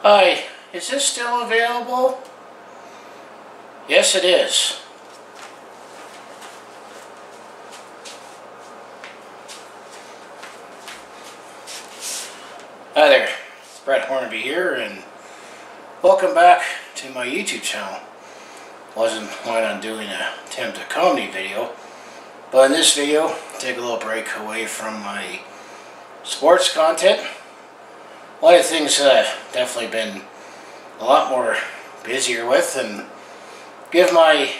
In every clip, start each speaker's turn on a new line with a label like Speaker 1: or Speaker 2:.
Speaker 1: Hi, is this still available? Yes, it is. Hi there, it's Brett Hornaby here, and welcome back to my YouTube channel. Wasn't planning on doing an attempt at comedy video, but in this video, take a little break away from my sports content. One of the things that I've definitely been a lot more busier with, and give my,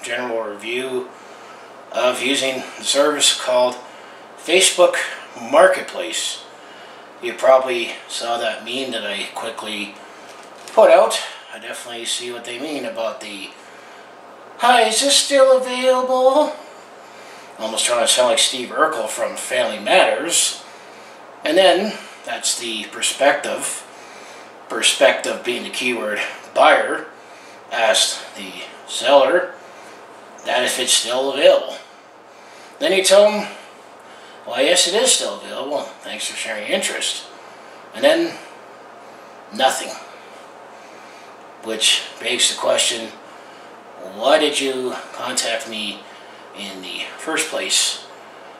Speaker 1: general review of using the service called Facebook Marketplace. You probably saw that meme that I quickly put out. I definitely see what they mean about the, "Hi, is this still available?" Almost trying to sound like Steve Urkel from Family Matters. And then, that's the perspective. Perspective being the keyword. Buyer asked the seller that if it's still available. Then you tell them, "Well, yes, it is still available. Thanks for sharing your interest." And then, nothing. Which begs the question, why did you contact me in the first place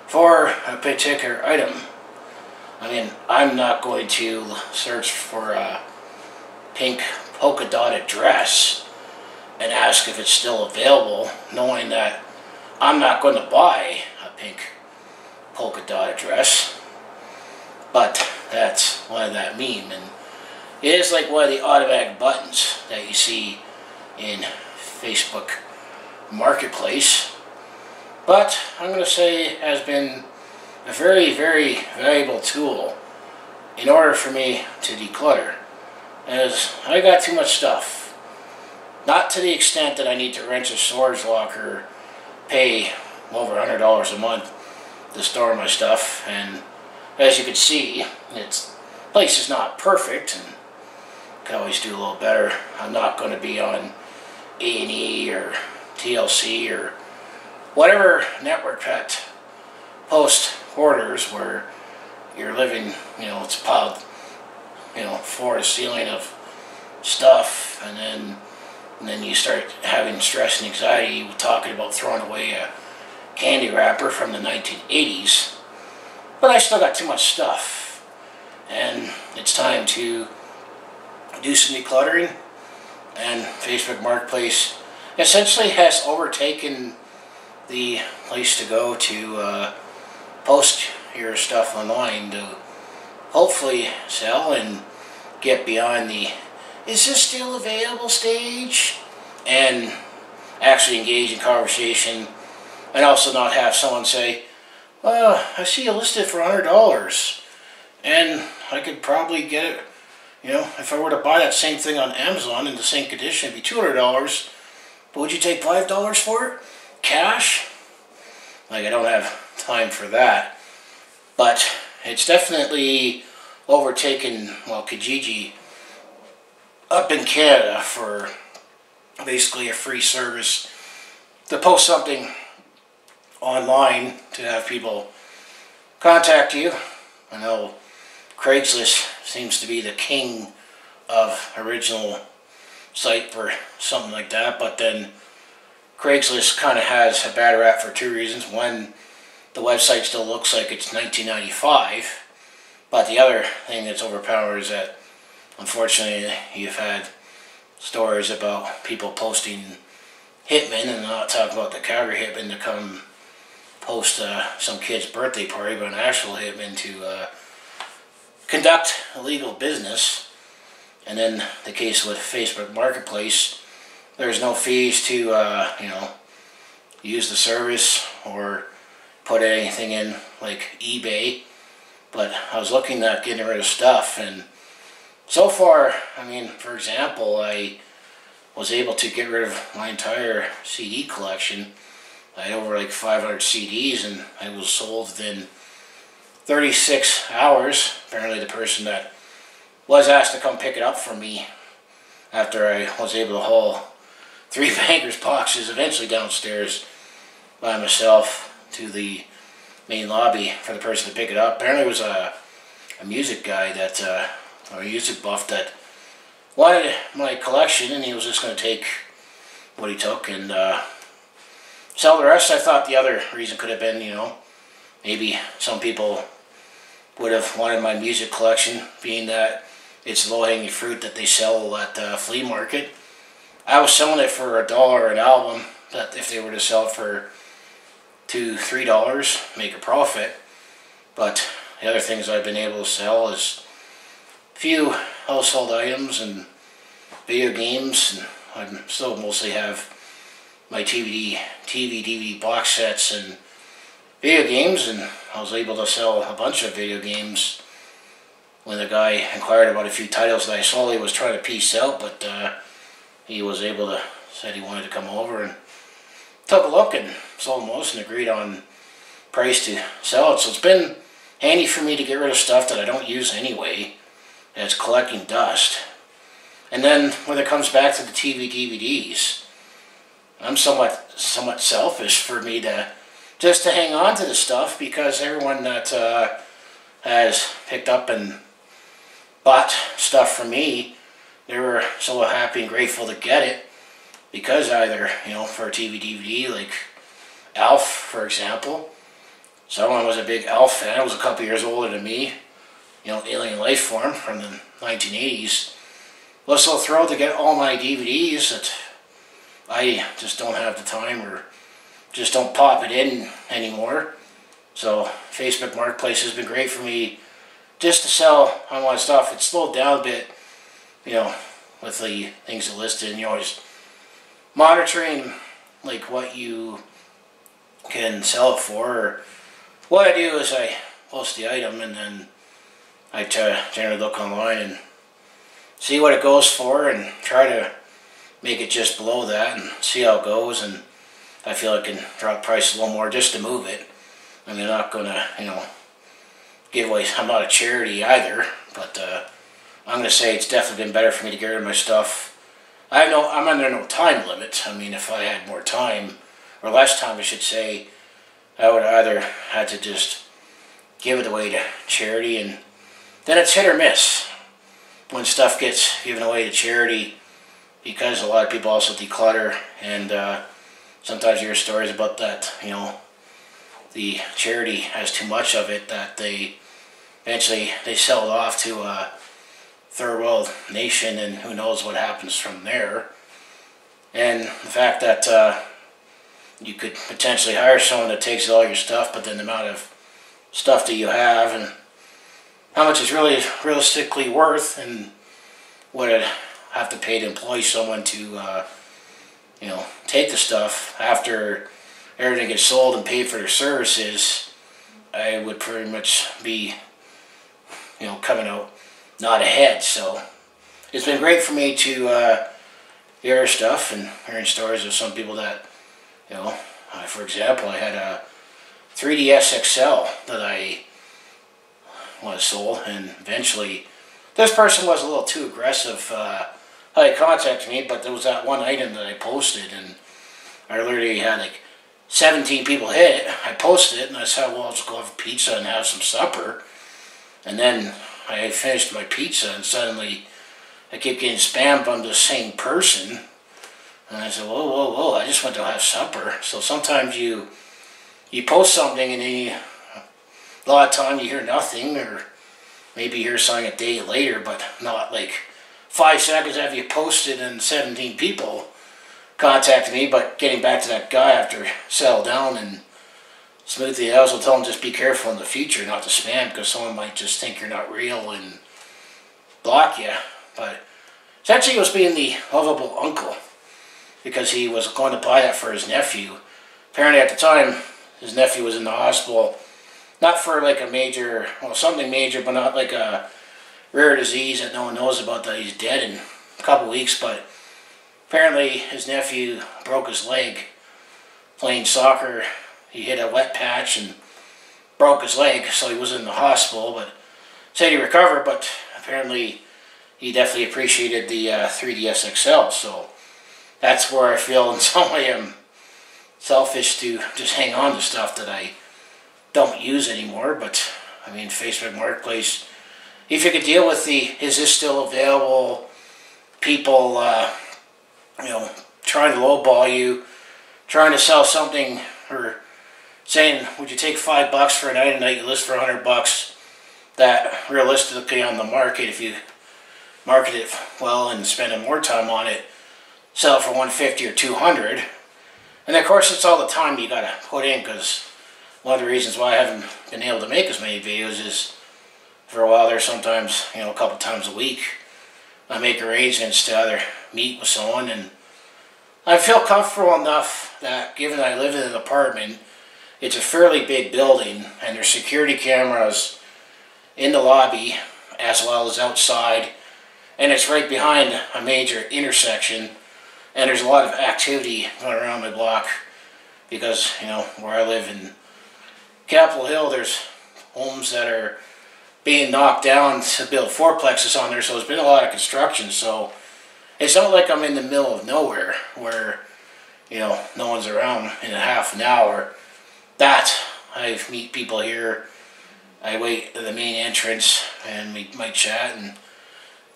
Speaker 1: for a particular item? I mean, I'm not going to search for a pink polka dotted dress and ask if it's still available, knowing that I'm not going to buy a pink polka dotted dress. But that's one of that meme, and it is like one of the automatic buttons that you see in Facebook Marketplace. But I'm going to say it has been a very, very valuable tool in order for me to declutter, as I got too much stuff. Not to the extent that I need to rent a storage locker, pay over $100 a month to store my stuff, and as you can see, its place is not perfect and can always do a little better. I'm not going to be on A&E or TLC or whatever network that post orders where you're living, it's piled, floor to ceiling of stuff, and then you start having stress and anxiety talking about throwing away a candy wrapper from the 1980s. But I still got too much stuff, and it's time to do some decluttering, and Facebook Marketplace essentially has overtaken the place to go to post your stuff online to hopefully sell and get beyond the "is this still available" stage, and actually engage in conversation, and also not have someone say, "I see you listed for $100 and I could probably get it, if I were to buy that same thing on Amazon in the same condition, it'd be $200, but would you take $5 for it? Cash?" Like, I don't have time for that. But it's definitely overtaken, Kijiji up in Canada for basically a free service to post something online to have people contact you. I know Craigslist seems to be the king of original site for something like that, but then Craigslist kind of has a bad rap for two reasons. One, the website still looks like it's 1995, but the other thing that's overpowered is that, unfortunately, you've had stories about people posting hitmen, and I'm not talking about the Calgary hitmen to come post some kid's birthday party, but an actual hitman to conduct illegal business. And then the case with Facebook Marketplace, there's no fees to, use the service or put anything in like eBay. But I was looking at getting rid of stuff, and so far, for example, I was able to get rid of my entire CD collection. I had over like 500 CDs, and I was sold within 36 hours. Apparently the person that was asked to come pick it up from me after I was able to haul 3 Bankers boxes eventually downstairs by myself to the main lobby for the person to pick it up. Apparently it was a music guy that, or a music buff that wanted my collection, and he was just going to take what he took and sell the rest. I thought the other reason could have been, maybe some people would have wanted my music collection, being that it's low-hanging fruit that they sell at the flea market. I was selling it for $1 an album, that if they were to sell it for $2, $3, make a profit. But the other things I've been able to sell is a few household items and video games, and I still mostly have my TV, DVD box sets and video games, and I was able to sell a bunch of video games when the guy inquired about a few titles that I saw he was trying to piece out, but he was able to, said he wanted to come over and took a look and sold most and agreed on price to sell it. So it's been handy for me to get rid of stuff that I don't use anyway, that's collecting dust. And then when it comes back to the TV DVDs, I'm somewhat selfish for me to just to hang on to the stuff, because everyone that has picked up and bought stuff from me, they were so happy and grateful to get it, because either, for a TV DVD, like Alf, for example. Someone was a big Alf fan, was a couple years older than me, Alien Life Form from the 1980s. Was so thrilled to get all my DVDs that I just don't have the time, or just don't pop it in anymore. So Facebook Marketplace has been great for me just to sell unwanted stuff. It's slowed down a bit, with the things listed, and always monitoring like what you can sell it for. Or what I do is I post the item, and then I generally look online and see what it goes for, and try to make it just below that and see how it goes. And I feel I can drop price a little more just to move it. I mean, I'm not gonna, give away. I'm not a charity either, but I'm gonna say it's definitely been better for me to get rid of my stuff. I'm under no time limit. I mean, if I had more time, or less time, I should say, I would either had to just give it away to charity, and then it's hit or miss when stuff gets given away to charity, because a lot of people also declutter, and sometimes you hear stories about that, the charity has too much of it, that they eventually sell it off to a third world nation, and who knows what happens from there. And the fact that you could potentially hire someone that takes all your stuff, but then the amount of stuff that you have and how much it's really realistically worth, and what I'd have to pay to employ someone to take the stuff after everything gets sold and paid for their services, I would pretty much be coming out not ahead. So it's been great for me to hear stuff and hearing stories of some people that, for example, I had a 3DS XL that I was sold, and eventually this person was a little too aggressive how he contacted me, but there was that one item that I posted, and I literally had like 17 people hit it. I posted it, and I said, well, I'll just go have pizza and have some supper. And then I finished my pizza, and suddenly I kept getting spammed from the same person. And I said, whoa, I just went to have supper. So sometimes you post something, and then a lot of time you hear nothing, or maybe you hear something a day later, but not like 5 seconds after you posted and 17 people contacted me. But getting back to that guy after settle down and smoothly, I also tell him just be careful in the future not to spam, because someone might just think you're not real and block you. But essentially he was being the lovable uncle, because he was going to buy that for his nephew. Apparently at the time his nephew was in the hospital, not for like a major, something major, but not like a rare disease that no one knows about, that he's dead in a couple weeks. But apparently his nephew broke his leg playing soccer. He hit a wet patch and broke his leg, so he was in the hospital, but said he recovered. But apparently he definitely appreciated the 3DS XL, so that's where I feel in some way I'm selfish to just hang on to stuff that I don't use anymore. But I mean, Facebook Marketplace, if you could deal with the, is this still available, people, trying to lowball you, trying to sell something, or saying, would you take $5 for an item that you list for $100, that realistically on the market, if you market it well and spend more time on it, sell it for $150 or $200. And of course, it's all the time you gotta put in, because one of the reasons why I haven't been able to make as many videos is, for a while there, sometimes, a couple times a week, I make arrangements to either meet with someone, and I feel comfortable enough that, given that I live in an apartment, it's a fairly big building, and there's security cameras in the lobby as well as outside, and it's right behind a major intersection, and there's a lot of activity going around my block, because, where I live in Capitol Hill, there's homes that are being knocked down to build fourplexes on there, so there's been a lot of construction. So it's not like I'm in the middle of nowhere where, no one's around in a half an hour. That, I meet people here, I wait at the main entrance, and we might chat and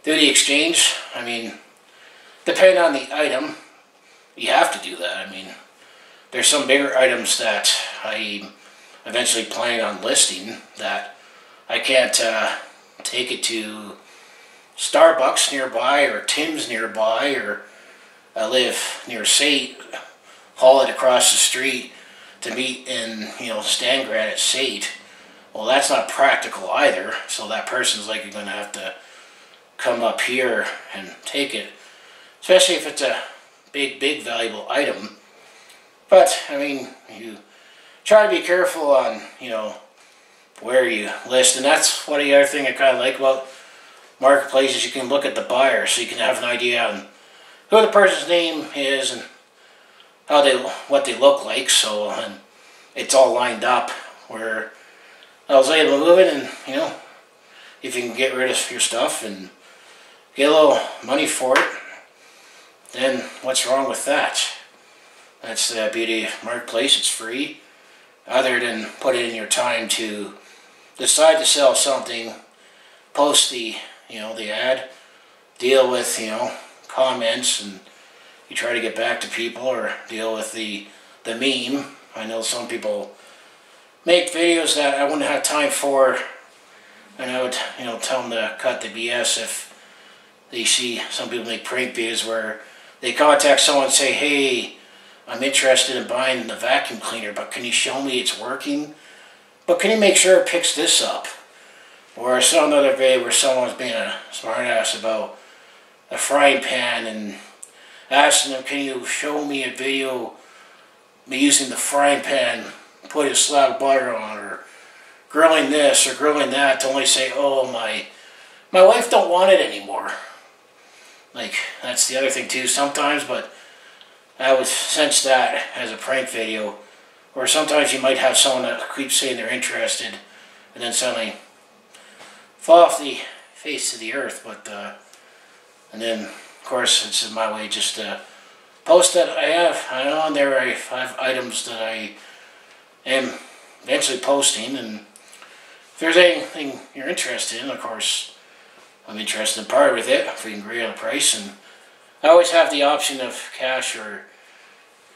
Speaker 1: do the exchange. Depending on the item, you have to do that. There's some bigger items that I eventually plan on listing that I can't take it to Starbucks nearby or Tim's nearby, or I live near Sate, haul it across the street to meet in, Stangrad at Sate. Well, that's not practical either, so that person's likely going to have to come up here and take it, especially if it's a big valuable item. But, you try to be careful on, where you list, and that's one of the other thing I kind of like about marketplaces. You can look at the buyer, so you can have an idea on who the person's name is and what they look like. So, and it's all lined up where I was able to move it, and if you can get rid of your stuff and get a little money for it, then what's wrong with that? That's the beauty of marketplace. It's free, other than put in your time to decide to sell something, post the the ad, deal with comments, and you try to get back to people, or deal with the meme. I know some people make videos that I wouldn't have time for, and I would tell them to cut the BS if they see some people make prank videos where they contact someone and say, hey, I'm interested in buying the vacuum cleaner, but can you show me it's working? But can you make sure it picks this up? Or I saw another video where someone was being a smartass about a frying pan and asking them, can you show me a video me using the frying pan, put a slab of butter on, or grilling this or grilling that, to only say, oh, my wife don't want it anymore. Like, that's the other thing too sometimes, but I would sense that as a prank video, or sometimes you might have someone that keeps saying they're interested, and then suddenly fall off the face of the earth. But and then of course it's my way just to post that I have on there. I have items that I am eventually posting, and if there's anything you're interested in, of course I'm interested in part with it if we can agree on a price. And I always have the option of cash or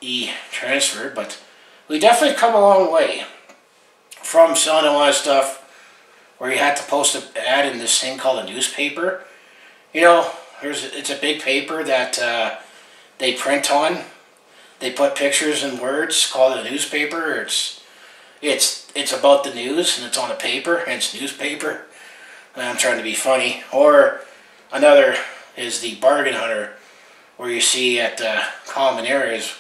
Speaker 1: e-transfer, but we definitely come a long way from selling a lot of stuff where you had to post an ad in this thing called a newspaper. It's a big paper that they print on. They put pictures and words, call it a newspaper. It's about the news, and it's on a paper, and it's newspaper. And I'm trying to be funny. Or another is the bargain hunter, where you see at common areas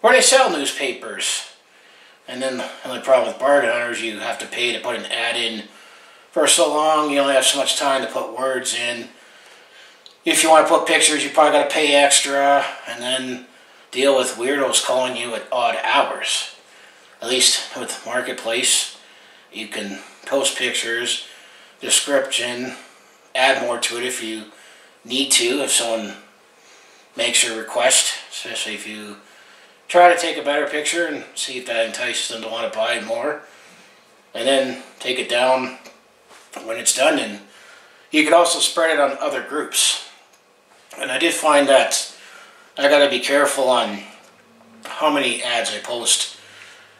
Speaker 1: where they sell newspapers. And then the only problem with bargain hunters, you have to pay to put an ad in for so long. You only have so much time to put words in. If you want to put pictures, you probably got to pay extra, and then deal with weirdos calling you at odd hours. At least with Marketplace, you can post pictures, description, add more to it if you need to, if someone makes a request, especially if you try to take a better picture and see if that entices them to want to buy more, and then take it down when it's done. And you can also spread it on other groups. And I did find that I gotta be careful on how many ads I post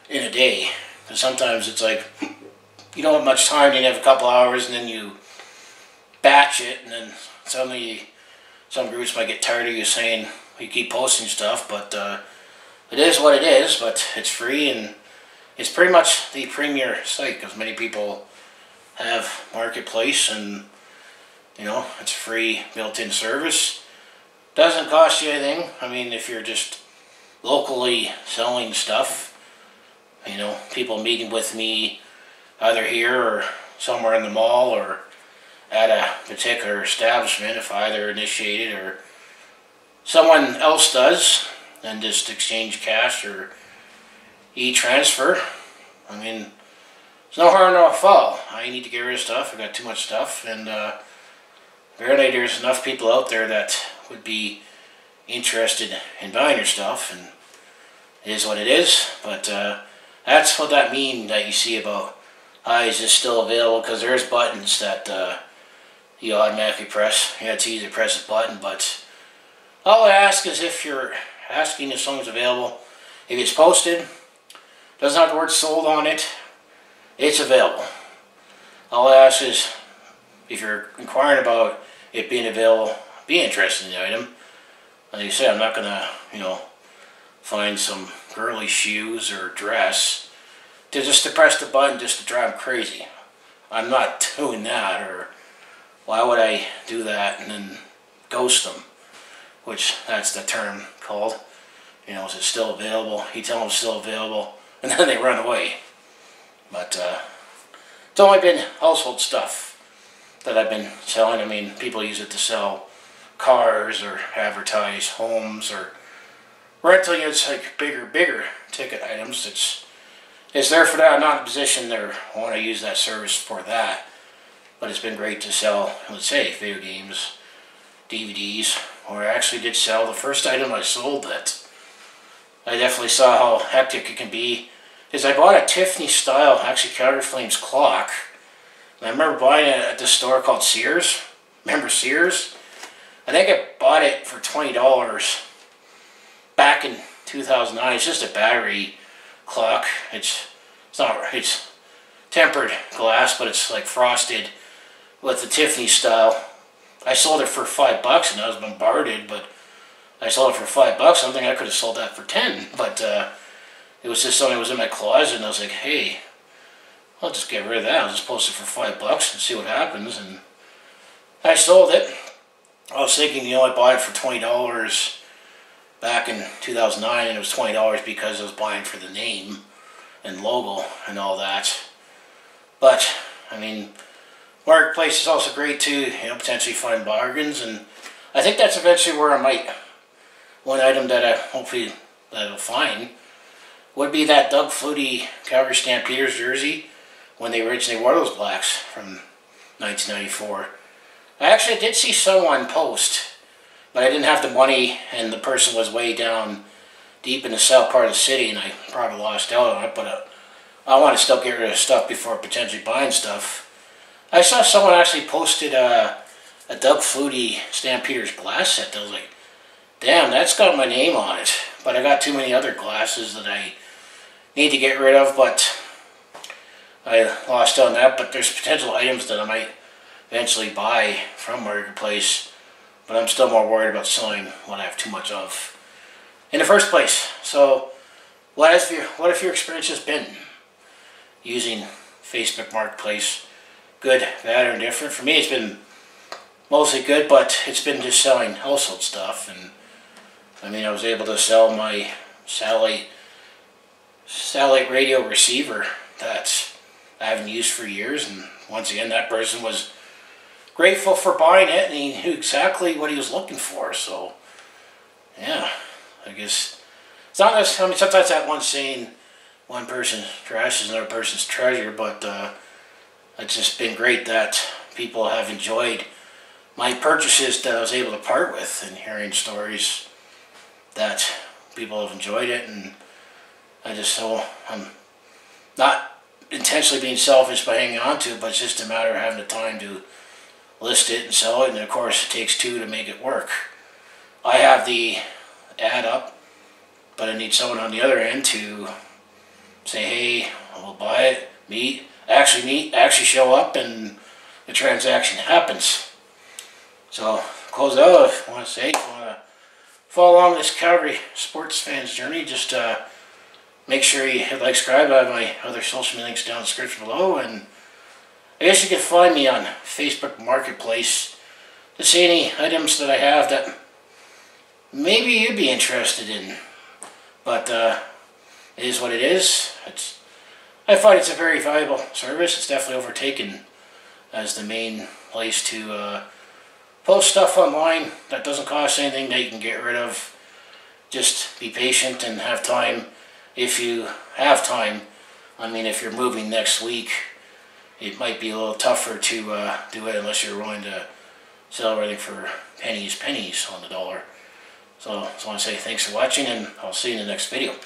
Speaker 1: in a day. Because sometimes it's like, you don't have much time, you have a couple hours, and then you batch it, and then suddenly some groups might get tired of you saying you keep posting stuff, but it is what it is, but it's free, and it's pretty much the premier site, because many people have Marketplace, and you know, it's a free built-in service. Doesn't cost you anything. I mean, if you're just locally selling stuff, you know, people meeting with me either here or somewhere in the mall or at a particular establishment, if I either initiate it or someone else does, and just exchange cash or e-transfer. I mean, there's no harm, no foul. I need to get rid of stuff. I got too much stuff, and apparently there's enough people out there that would be interested in buying your stuff, and it is what it is. But that's what that means that you see about, hi, is this still available? Because there's buttons that you automatically press. Yeah, it's easy to press a button, but all I ask is if you're asking if something's available, if it's posted, doesn't have the word sold on it, it's available. All I ask is if you're inquiring about it being available, be interested in the item. Like you say, I'm not gonna, you know, find some girly shoes or dress to press the button just to drive them crazy. I'm not doing that, or why would I do that and then ghost them? Which, that's the term called. You know, is it still available? You tell them it's still available, and then they run away. But it's only been household stuff that I've been selling. I mean, people use it to sell cars or advertise homes or rental units, like bigger ticket items. It's there for that. I'm not in a position there I want to use that service for that. But it's been great to sell, let's say, video games, DVDs, or I actually did sell the first item I sold that I definitely saw how hectic it can be. Is I bought a Tiffany style, actually Calgary Flames clock. And I remember buying it at this store called Sears. Remember Sears? I think I bought it for $20 back in 2009. It's just a battery clock. It's tempered glass, but it's like frosted with the Tiffany style. I sold it for $5 and I was bombarded, but I sold it for $5. I don't think I could have sold that for 10, but it was just something that was in my closet, and I was like, hey, I'll just get rid of that. I'll just post it for $5 and see what happens. And I sold it. I was thinking, you know, I bought it for $20 back in 2009, and it was $20 because I was buying for the name and logo and all that. But I mean, Marketplace is also great too. You know, potentially find bargains, and I think that's eventually where I might. One item that I hopefully that I'll find would be that Doug Flutie Calgary Stampeders jersey when they originally wore those blacks from 1994. I actually did see someone post, but I didn't have the money, and the person was way down deep in the south part of the city, and I probably lost out on it. But I want to still get rid of stuff before potentially buying stuff. I saw someone actually posted a Doug Flutie Stampeders glass set. I was like, damn, that's got my name on it. But I got too many other glasses that I need to get rid of, but I lost on that. But there's potential items that I might eventually buy from Marketplace, but I'm still more worried about selling what I have too much of in the first place. So what have your experience has been using Facebook Marketplace? Good, bad, or indifferent? For me, it's been mostly good, but it's been just selling household stuff. And I mean, I was able to sell my satellite radio receiver that I haven't used for years, and once again, that person was grateful for buying it, and he knew exactly what he was looking for. So yeah, I guess it's not as, I mean, sometimes that one saying, one person's trash is another person's treasure, but it's just been great that people have enjoyed my purchases that I was able to part with, and hearing stories that people have enjoyed it. And I'm not intentionally being selfish by hanging on to it, but it's just a matter of having the time to list it and sell it, and of course it takes two to make it work. I have the ad up, but I need someone on the other end to say, hey, we'll buy it, actually show up, and the transaction happens. So, close out, I want to say, if you want to follow along this Calgary sports fans journey, just make sure you hit like, subscribe. I have my other social media links down in the description below, and I guess you can find me on Facebook Marketplace to see any items that I have that maybe you'd be interested in. But it is what it is. I find it's a very valuable service. It's definitely overtaken as the main place to post stuff online that doesn't cost anything, that you can get rid of. Just be patient and have time. If you have time, I mean, if you're moving next week, it might be a little tougher to do it unless you're willing to sell everything for pennies on the dollar. So I just want to say thanks for watching, and I'll see you in the next video.